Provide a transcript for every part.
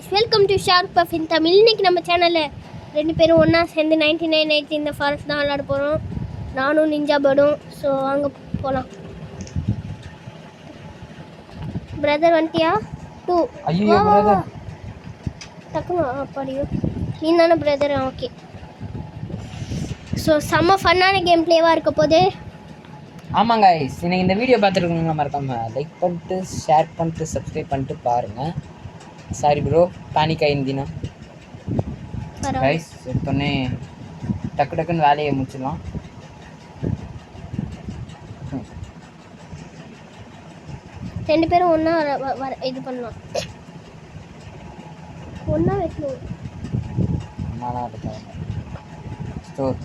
guys, welcome to Shark Puff in Tamil. இன்னைக்கு நம்ம சேனல்ல ரெண்டு பேரும் ஒண்ணா சேர்ந்து 99 இந்த ஃபாரஸ்ட் தான் விளையாட போறோம். நானும் நிஞ்சா படும். சோ வாங்க போலாம். பிரதர் வந்தியா? 2. ஐயோ பிரதர். டக்குனு அப்படியே. நீ தான பிரதர்? ஓகே. சோ செம்ம ஃபன்னான கேம் பிளேவா இருக்க போகுது. ஆமாங்க गाइस, இன்னைக்கு இந்த வீடியோ பார்த்துருக்கீங்க மறக்காம லைக் பண்ணிட்டு ஷேர் பண்ணிட்டு சப்ஸ்கிரைப் பண்ணிட்டு பாருங்க. சாரி ப்ரோ, பேனிக் ஆயிருந்தீனா गाइस. இப்போனே டக்கு டக்குன்னு வேலையை முடிச்சிடலாம். ரெண்டு பேரும் ஒண்ணா இது பண்ணலாம். ஒண்ணா வெட்டணும். நானா இருக்காங்க. ஸ்டோர்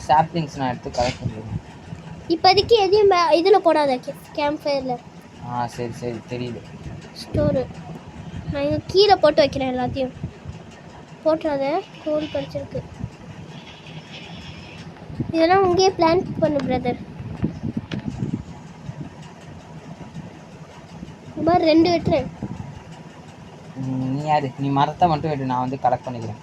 சாப்லிங்ஸ் நான் எடுத்து கலெக்ட் பண்ணுறேன். இப்போதைக்கு எதையும் இதில் போடாத, கேம்ப் ஃபயரில். சரி சரி தெரியுது. ஸ்டோரு நான் இங்கே கீழே போட்டு வைக்கிறேன். எல்லாத்தையும் போட்டுறாத, கோல் படிச்சிருக்கு. இதெல்லாம் உங்கேயே பிளான் பண்ணு பிரதர். பார் 2 வெட்டுறேன். நீ யாரு? நீ மரத்தை மட்டும் வெட்டு, நான் வந்து கலெக்ட் பண்ணிக்கிறேன்.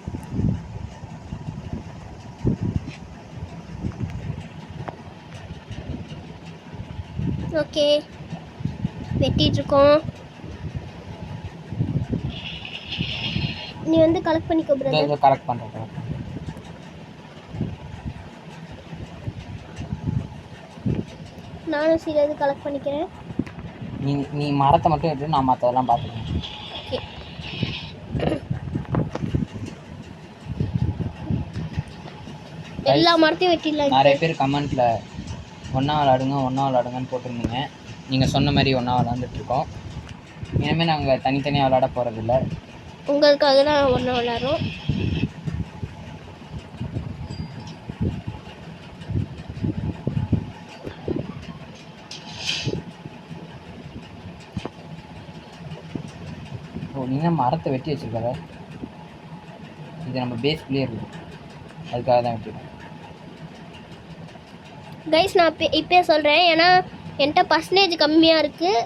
ஓகே, வெட்டிட்டு இருக்கோம். நீ வந்து கலெக்ட் பண்ணிக்கோ பிரதர். கலெக்ட் பண்ணுறேன். நானும் சிலது கலெக்ட் பண்ணிக்கிறேன். நீ மரத்தை மட்டும் எடுத்து, நான் மற்றதெல்லாம் பார்த்துக்கிறேன். ஓகே. எல்லா மரத்தையும் வெட்டிடலாம். நிறைய பேர் கமெண்ட்டில் ஒன்றா விளாடுங்கன்னு போட்டிருந்தீங்க. நீங்கள் சொன்ன மாதிரி ஒன்றா விளாண்டுட்ருக்கோம். இனிமேல் நாங்கள் தனித்தனியாக விளாட போகிறதில்ல, உங்களுக்காக தான் ஒன்றா விளாட்றோம். நீங்கள் மரத்தை வெட்டி வச்சுருக்காத. இது நம்ம பேஸ்க்குள்ளேயே இருக்குது, அதுக்காக தான் வெட்டிடுவோம். கைஸ் நான் இப்போயே சொல்கிறேன், ஏன்னா என்கிட்ட பர்சன்டேஜ் கம்மியாக இருக்குது.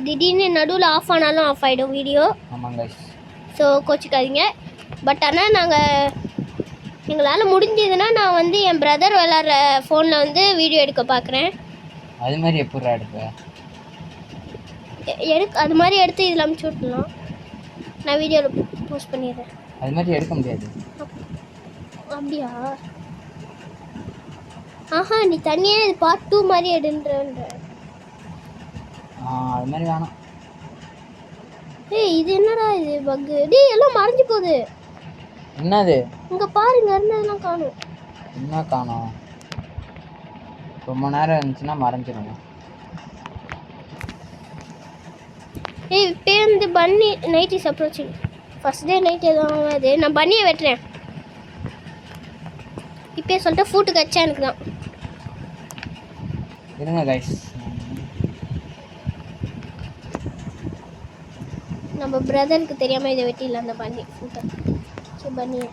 திடீர்னு நடுவில் ஆஃப் ஆனாலும் ஆஃப் ஆகிடும் வீடியோ. ஆமாம் கைஸ். ஸோ கோச்சிக்காதீங்க. பட் ஆனால் எங்களால் முடிஞ்சதுன்னா நான் வந்து என் பிரதர் விளாட்ற ஃபோனில் வந்து வீடியோ எடுக்க பார்க்குறேன். அது மாதிரி எப்படா எடுப்பேன்? அது மாதிரி எடுத்து இதில் அமுச்சு விட்டுலாம். நான் வீடியோவில் போஸ்ட் பண்ணிடுறேன். அது மாதிரி எடுக்க முடியாது. அப்படியா? ஆஹா, நீ தனியாக இது பார்ட் 2 மாதிரி எடுன்ற. அது மாதிரி வேணாம். ஏய் இது என்னடா இது பக்கு? டேய் எல்லாம் மறைஞ்சு போகுது. என்னது? இங்கே பாருங்க, இருந்ததெல்லாம் காணும். என்ன காணும்? ரொம்ப நேரம் இருந்துச்சுன்னா மறைஞ்சிருங்க. ஏய் இப்போ வந்து பன்னி night is approaching. First day night எதுவும் ஆகாது. நான் பன்னியை வெட்டுறேன். இப்போயே சொல்லிட்டு ஃபூட்டு கச்சா எனக்கு தான். இருங்க கைஸ், நம்ம பிரதருக்கு தெரியாமல் இதை வெட்டிடலாம். அந்த பன்னி ஃபூட்டை. சரி பன்னியை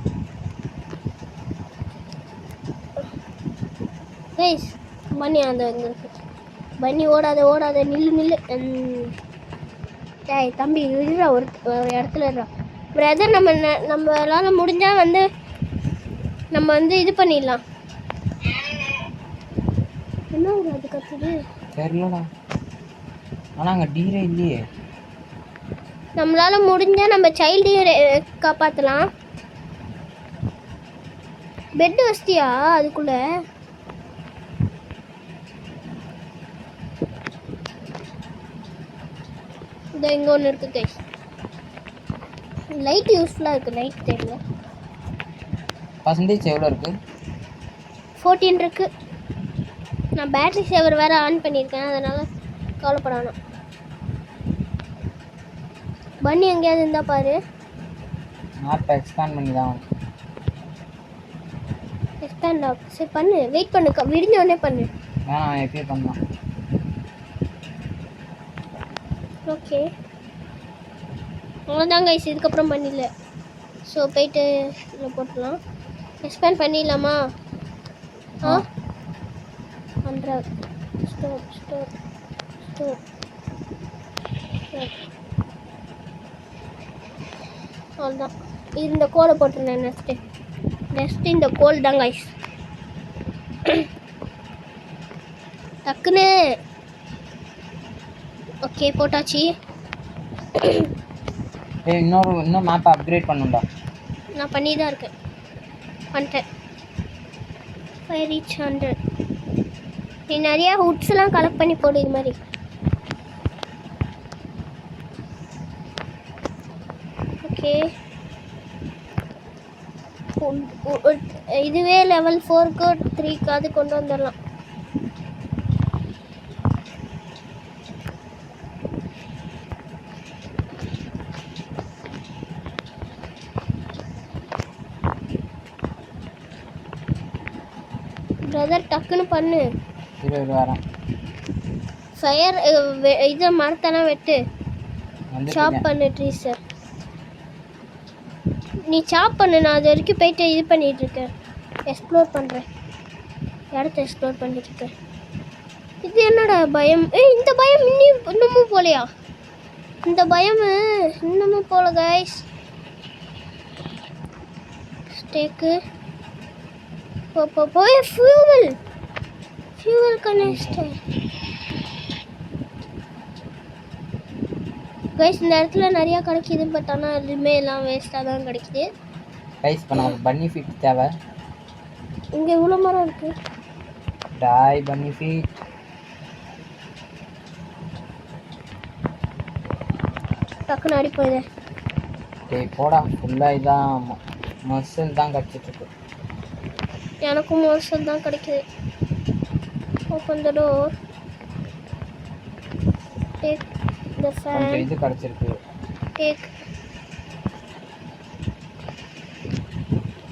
கைஸ், பன்னி அந்த இங்கே இருக்கு. பன்னி ஓடாத நில்லு. டேய் தம்பி இருடா, ஒரு இடத்துல இருடா பிரதர். நம்மளால் முடிஞ்சால் வந்து நம்ம வந்து இது பண்ணிடலாம். என்ன ஒரு அது கத்துது தெரியலடா. ஆனால் அங்கே டீரே இல்லையே. நம்மளால் முடிஞ்சால் நம்ம சைல்டையும் காப்பாற்றலாம். பெட்டு வசதியா அதுக்குள்ளே? இதோ இங்கே ஒன்று இருக்குது கைஸ். லைட் யூஸ்ஃபுல்லாக இருக்குது. லைட் தெரியல. பர்சன்டேஜ் எவ்வளோ இருக்குது? 14 இருக்குது. நான் பேட்டரி சேவர் வேறு ஆன் பண்ணியிருக்கேன், அதனால் கவலைப்படணும். பன்னி எங்கேயாவது இருந்தால் பாரு. மேப்பை எக்ஸ்பேண்ட் பண்ணி தான் எக்ஸ்பேண்ட் ஆகும். சரி பண்ணு, வெயிட் பண்ணு, விடிஞ்ச உடனே பண்ணு. வேணாம், எப்பயே பண்ணலாம். ஓகே அவ்வளோதாங்க கைஸ், இதுக்கப்புறம் பண்ணிடல. ஸோ போயிட்டு இதில் போட்டுடலாம். எக்ஸ்பேண்ட் பண்ணிடலாமா? பண்ணுற ஸ்டோர் அவ்வளோதான். இந்த கோலை போட்டுருந்தேன் நெக்ஸ்ட்டு இந்த கோல் தான் கைஸ். டக்குன்னு ஓகே போட்டாச்சு. இன்னொரு மேப்பை அப்கிரேட் பண்ணுண்டா. நான் பண்ணி தான் இருக்கேன், பண்ணிட்டேன். 5 reach 100. நீ நிறையா ஹுட்ஸ்லாம் கலெக்ட் பண்ணி போடு இது மாதிரி. ஓகே இதுவே லெவல் 4க்கு 3க்கு அது கொண்டு வந்துடலாம். பிரதர் டக்குன்னு பண்ணு. வரேன். ஃபயர் இதை மரத்தெல்லாம் வெட்டு, சாப் பண்ணு ட்ரீஸை. நீ சாப் பண்ணு, நான் அது வரைக்கும் போயிட்டு இது பண்ணிகிட்ருக்கேன், எக்ஸ்ப்ளோர் பண்ணுறேன், இடத்த எக்ஸ்ப்ளோர் பண்ணிட்டுருக்கேன். இது என்னடா பயம்? இந்த பயம் இன்னமும் போகலையா? இந்த பயம் இன்னமும் போகல கைஸ். ஸ்டேக்கு போய் ஃபியூவல் கனெக்டர் கைஸ். இந்த இடத்துல நிறையா கிடைக்கிது, பட் ஆனால் எதுவுமே எல்லாம் வேஸ்ட்டாக தான் கிடைக்குது கைஸ். இப்போ நமக்கு பன்னி ஃபீட் தேவை. இங்கே இவ்வளோ மரம் இருக்கு. டாய் பன்னி ஃபீட். டக்குன்னு அடி போயிடு. டேய் போடா, ஃபுல்லாக இதான் மசில் தான் கிடச்சிட்ருக்கு. எனக்கும் மோசம் தான் கிடைக்குது. Open the door. Take the fan. இது கிடச்சிருக்கு. டேக்.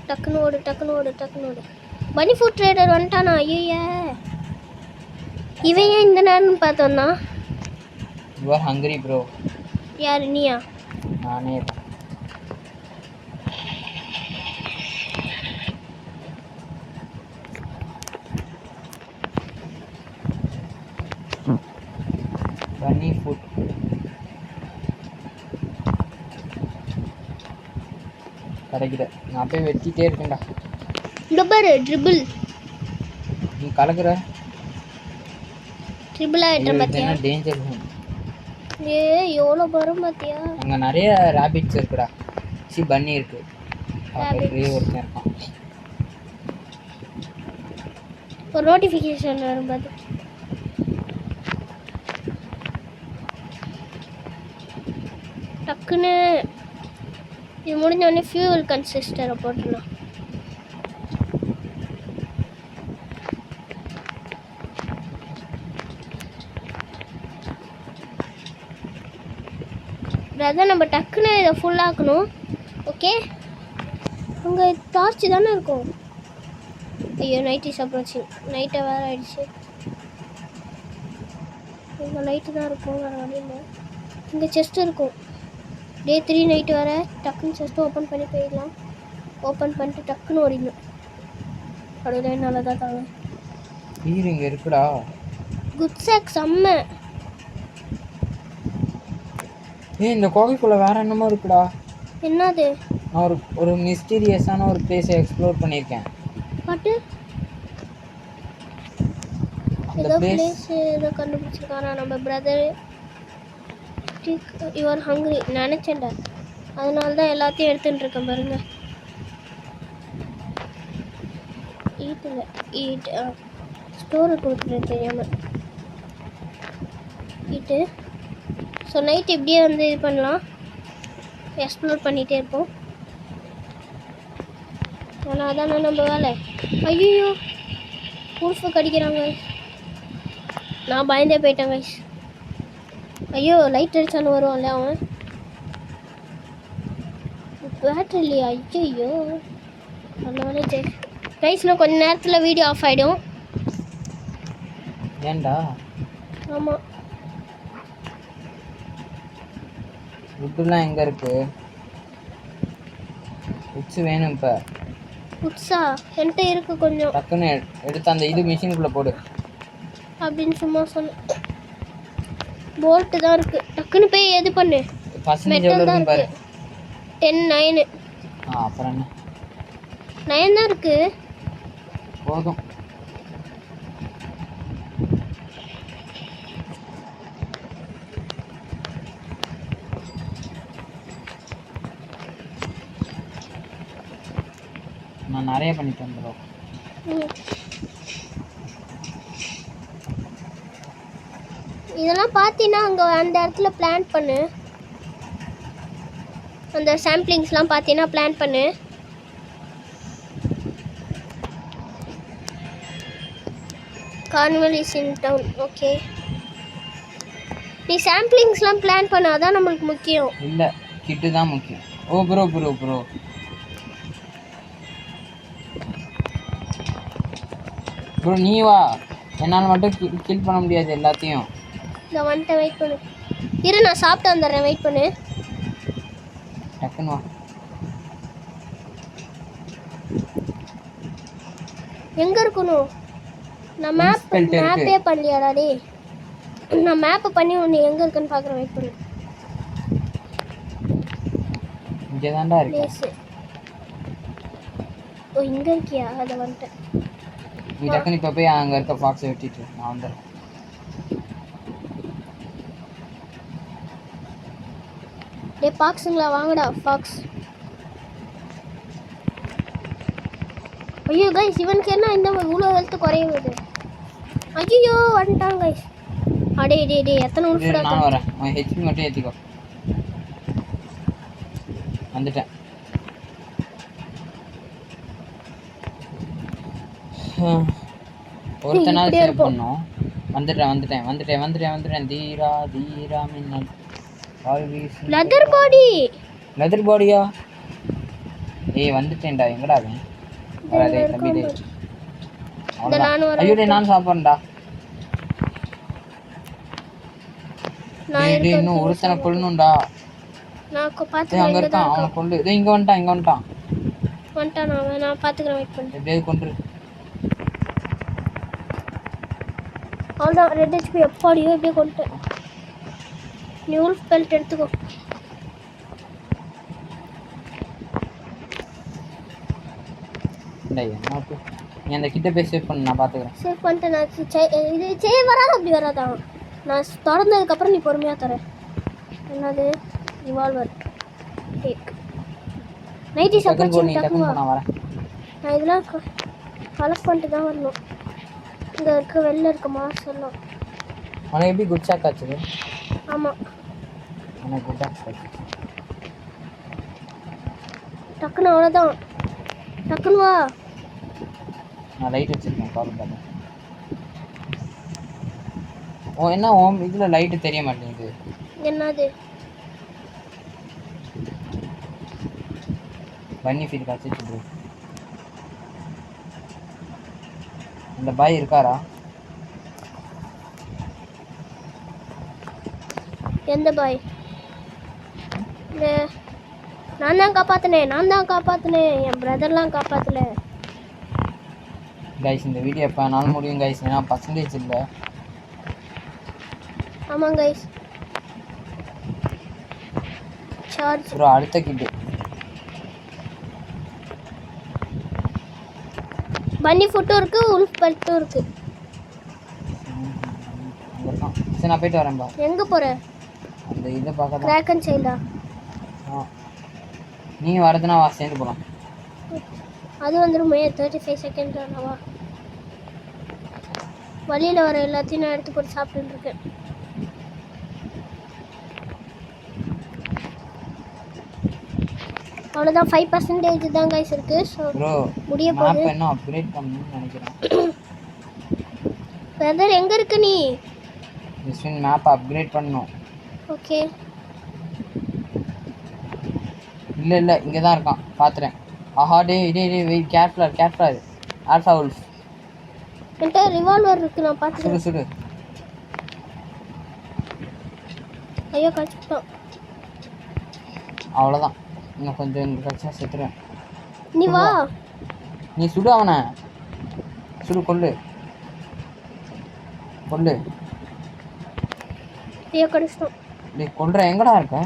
டக்குன்னு ஓடு, டக்குன்னு ஓடு, டக்குன்னு ஓடு. பனி ஃபுட் ட்ரேடர் வந்துட்டானா? ஐயா இவன் ஏன் இந்த நேரம்னு பார்த்தோன்னா? You are hungry bro. யார் நீயா? நானே தான். பன்னி ஃபுட் கிடைக்குது. நான் போய் வெட்டிகிட்டே இருக்கேன்டா. Tupper triple. நீ கலக்குற ட்ரிபிள் ஆகிட்டேன் பார்த்தியா? டேஞ்சர். எவ்வளோ வரும் பார்த்தியா? அங்கே நிறைய ரேபிட்ஸ் இருக்குடா. பன்னி இருக்கு. ஒருத்தன் இருக்கான். ஒரு நோட்டிஃபிகேஷன் வரும் பார்த்து. டக்குன்னு இது முடிஞ்சோடனே ஃபியூவல் கன்சிஸ்டரை போட்டுடலாம். அதான் நம்ம டக்குன்னு இதை ஃபுல்லாக்கணும். ஓகே, அங்கே டார்ச் தானே இருக்கும். ஐயோ நைட் இஸ் அப்ரோச்சிங். நைட்டை வேறு ஆயிடுச்சு. இங்கே லைட்டு தான் இருக்கும், வேறு வழி இல்லை. இங்கே செஸ்ட் இருக்கும். டே 3 நைட்டு வேறு. டக்குன்னு செஸ்ட்டு ஓப்பன் பண்ணி போயிடலாம். ஓப்பன் பண்ணிட்டு டக்குன்னு ஓடிடணும். கடவுளே நல்லதாக தாங்க. இங்கே இருக்குடா. குட் சாக் செம்ம. இந்த கோகைக்குள்ளே வேற என்னமோ இருக்குடா. என்னது? நான் ஒரு மிஸ்டீரியஸான ஒரு பிளேஸை எக்ஸ்ப்ளோர் பண்ணியிருக்கேன். பாட்டு ஏதோ பிளேஸ் ஏதோ கண்டுபிடிச்சிருக்காரா நம்ம பிரதர். யுவர் ஹங்க்ரி நினச்சேன்டா, அதனால தான் எல்லாத்தையும் எடுத்துகிட்டு இருக்கேன் பாருங்க. ஈட் ஸ்டோரை கொடுத்துட்டேன் தெரியாமல். ஈட்டு. ஸோ நைட் இப்படியே வந்து இது பண்ணலாம், எக்ஸ்ப்ளோர் பண்ணிகிட்டே இருப்போம். ஆனால் அதானே நம்ம வேலை. ஐயோ உல்ஃபு கடிக்கிறாங்க. நான் பயந்தே போயிட்டேன் கைஸ். ஐயோ லைட் அடிச்சாலும் வருவான்ல அவன். பேட்ரி இல்லையா? ஐயோ நல்ல வேலை ஜெய் கைஸ்னால் கொஞ்சம் நேரத்தில் வீடியோ ஆஃப் ஆகிடும். ஏண்டா? ஆமாம். உட்டுலாம் எங்கே இருக்குது? உட்ஸு வேணும் இப்போ. உட்ஸா என்கிட்ட இருக்குது கொஞ்சம். டக்குன்னு எடுத்து அந்த இது மிஷினுக்குள்ளே போடு அப்படின்னு சும்மா சொன்னேன். போல்ட்டு தான் இருக்குது. டக்குன்னு போய் எது பண்ணு. மெட்டல் தான் இருக்குது. 10 9 அப்புறம் என்ன 9 தான் இருக்கு. போதும். நான் நிறைய பண்ணிட்டேன் ப்ரோ. இதெல்லாம் பார்த்தீங்கன்னா அங்கே அந்த இடத்துல பிளான் பண்ணு. அந்த சாம்பிளிங்ஸ்லாம் பார்த்தீங்கன்னா பிளான் பண்ணு. Carnival is in down. Okay, நீ சாம்பிளிங்ஸ்லாம் பிளான் பண்ண, அதான் நம்மளுக்கு முக்கியம். இல்லை, கிட்டு தான் முக்கியம். ஓ ப்ரோ ப்ரோ ப்ரோ ப்ரோ நீ வா, என்னால் மட்டும் கில் பண்ண முடியாது எல்லாத்தையும். இந்த வந்துட்டு வெயிட் பண்ணு. இரு, நான் சாப்பிட்டு வந்துடுறேன், வெயிட் பண்ணு. டக்குன்னு வா. எங்கே இருக்கணும்? நான் மேப்பே பண்ணலையாடா டே. நான் மேப்பை பண்ணி உன்னை எங்கே இருக்குன்னு பார்க்குறேன், வெயிட் பண்ணு. இங்கே தான்டா இருக்கு. ஓ, இங்கே இருக்கியா? அதை வந்துட்டேன். நீ டக்குன்னு இப்போ போய் அங்கே இருக்க ஃபாக்ஸை வெட்டிட்டு நான் வந்துடுறேன். டே ஃபாக்ஸுங்களா, வாங்கடா ஃபாக்ஸ். ஐயோ கைஸ், இவனுக்கு என்ன இந்த இவ்வளோ ஹெல்த்து குறையுது? ஐயோ வந்துட்டான் கைஸ். அடே டே டே எத்தனை உருப்புடா. நான் வரேன், உன் ஹெச்பி மட்டும் ஏற்றிக்கோ. வந்துட்டேன். ஒருத்தனாவது சேவ் பண்ணோம். வந்துட்டேன். தீரா மின்னல். லெதர் பாடியா? ஏய் வந்துட்டேன்டா. எங்கடா அவன்? வராதே தம்பி டேய். ஐயோ டேய், நான் சாப்பிட்றேன்டா. டேய் இன்னும் ஒருத்தனை கொல்லணும்டா. நான் பார்த்துக்கிறேன். அங்கே இருக்கான், அவனை கொண்டு. இதோ இங்கே வந்துட்டான். நான் பார்த்துக்கிறேன், வெயிட் பண்ணு. எப்படியாவது கொண்டு. அவ்வளோதான், ரெட் ஹெச்பி எப்பாடியோ எப்படியோ கொண்டுட்டேன். நீ உல்ஃப் பெல்ட் எடுத்துக்கோ. நீ அந்த கிட்ட போய் சேவ் பண்ணு, நான் பார்த்துக்கிறேன். சேவ் பண்ணிட்டு நான் இது சேவ் வராது, அப்படி வராதான். நான் திறந்ததுக்கப்புறம் நீ பொறுமையாக தரேன். என்னது? ரிவால்வர் டேக் 90 செகண்ட்ஸ் டக்குவா. நான் இதெல்லாம் கலெக்ட் பண்ணிட்டு தான் வரணும். இங்கே இருக்க வெளில இருக்க மாஸ் எல்லாம். உனக்கு எப்படி குட் ஷாட் ஆச்சு? ஆமாம், எனக்கு குட் ஷாட் ஆச்சு. டக்குன்னு அவ்வளோதான். டக்குன்னு வா. நான் லைட் வச்சிருக்கேன், ப்ராப்ளம் பார்த்தேன். ஓ என்ன ஓம் இதில் லைட்டு தெரிய மாட்டேங்குது. என்னது? பன்னி ஃபீல் காய்ச்சி ப்ரோ. அந்த பாய் இருக்காரா? எந்த பாய்? நான் தான் காப்பாற்றினேன். என் பிரதர்லாம் காப்பாற்றல. கைஸ் இந்த வீடியோ எப்போ நாள் முடியும் கைஸ், ஏன்னா பர்சன்டேஜ் இல்லை. ஆமாம் கைஸ். சார்ஜ் ப்ரோ அடுத்த கிட்டு. பன்னி ஃபுட்டும் இருக்கு, உல்ஃப் பெல்ட்டும் இருக்கு. அங்கே இருக்கான். சரி நான் போயிட்டு வரேன்பா. எங்கே போகிற? அந்த இதை பார்க்க. கிராக்கன் சைல்டா? நீ வரதுனா வா, சேர்ந்து போகலாம். அது வந்துடுமே 35 செகண்ட் தானவா? வழியில் வர எல்லாத்தையும் நான் எடுத்து போட்டு சாப்பிட்டுருக்கேன். அவ்வளோதான், 5% தான் கைஸ் இருக்கு. ஸோ முடிய போகுது. என்ன அப்கிரேட் பண்ணணும்னு நினைக்கிறேன். பிரதர் எங்கே இருக்கு நீ? ஜஸ்ட் மேப் அப்கிரேட் பண்ணணும். ஓகே. இல்லை இங்கே தான் இருக்கான், பார்த்துறேன். ஆஹா டே வெயிட், கேர்ஃபுல்லாக ஆல்ஃபா உல்ஃப். என்கிட்ட ரிவால்வர் இருக்கு, நான் பார்த்துக்கிறேன். சுடு. ஐயோ கழிச்சுட்டோம். அவ்வளோதான், இன்னும் கொஞ்சம் கழிச்சா செத்துறேன். நீ வா. நீ சுடு, அவனை சுடு, கொல்லு. ஐயோ கடிச்சிட்டோம். டேய் கொல்ற, எங்கடா இருக்க?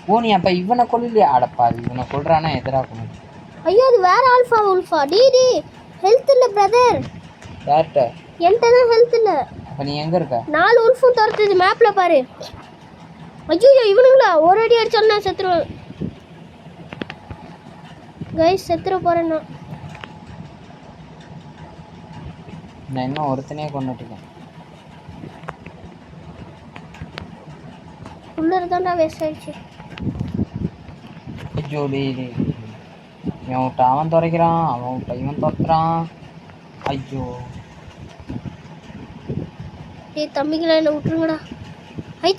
ஓ நீ அப்போ இவனை கொல்லலையா? அடப்பா இவனை கொல்றானா எதிராக கொண்டு. ஐயோ அது வேற ஆல்ஃபா உல்ஃபா. டி ஹெல்த் இல்லை பிரதர். யார்கிட்ட? என்கிட்ட தான் ஹெல்த் இல்லை. அப்போ நீ எங்கே இருக்க? 4 உல்ஃபும் துரத்துது மேப்பில் பாரு. ஐயோ இவனுங்களா ஒரு அடி அடிச்சாலும் நான் செத்துருவேன். கைஸ் செத்துற போகிறேன் நான். நான் இன்னும் ஒருத்தனையே கொண்டுட்டுருக்கேன். உள்ளே தான்டா வேஸ்ட் ஆயிடுச்சு. ஐயோ இவன் விட்ட அவன் துறைக்கிறான், அவன் விட்ட இவன் துரத்துறான். ஐயோ தம்பிங்களா என்ன விட்டுருங்கடா.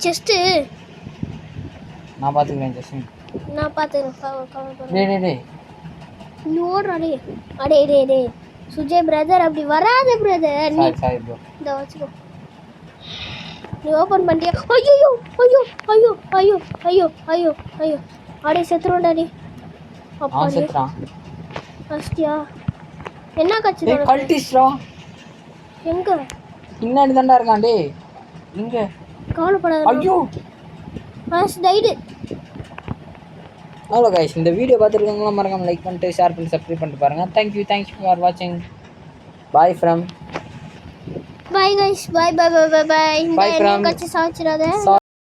செஸ்ட்டு நான் பார்த்துக்கிறேன். ஜஸ்ட் நான் பார்த்துக்கிறேன். டே நீ ஓடுறா டே. டே சுஜய் பிரதர் அப்படி வராத பிரதர். நீ சாரி ப்ரோ. இந்த வச்சுக்கோ. நீ ஓப்பன் பண்ணிட்டியா? ஐயோ ஐயோ ஐயோ ஐயோ ஐயோ ஐயோ ஐயோ அடே செத்துருவோம்டா நீ. அப்பா செத்துறான். ஃபஸ்ட்டியா என்ன கட்சி? டேய் கல்டிஸ்ரா. எங்க? பின்னாடி தான்டா இருக்கான். டே இங்க கவலைப்படாத. ஐயோ ஃபர்ஸ்ட் டைடு. அவ்வளோ கைஸ், இந்த வீடியோ பார்த்துருக்கவங்களாம் மறக்காம லைக் பண்ணிட்டு ஷேர் பண்ணி சப்ஸ்கிரைப் பண்ணிட்டு பாருங்க. தேங்க்யூ ஃபார் வாட்சிங். Bye from. Bye guys. Bye bye bye bye. Bye from. கட்சி சாச்சிராத.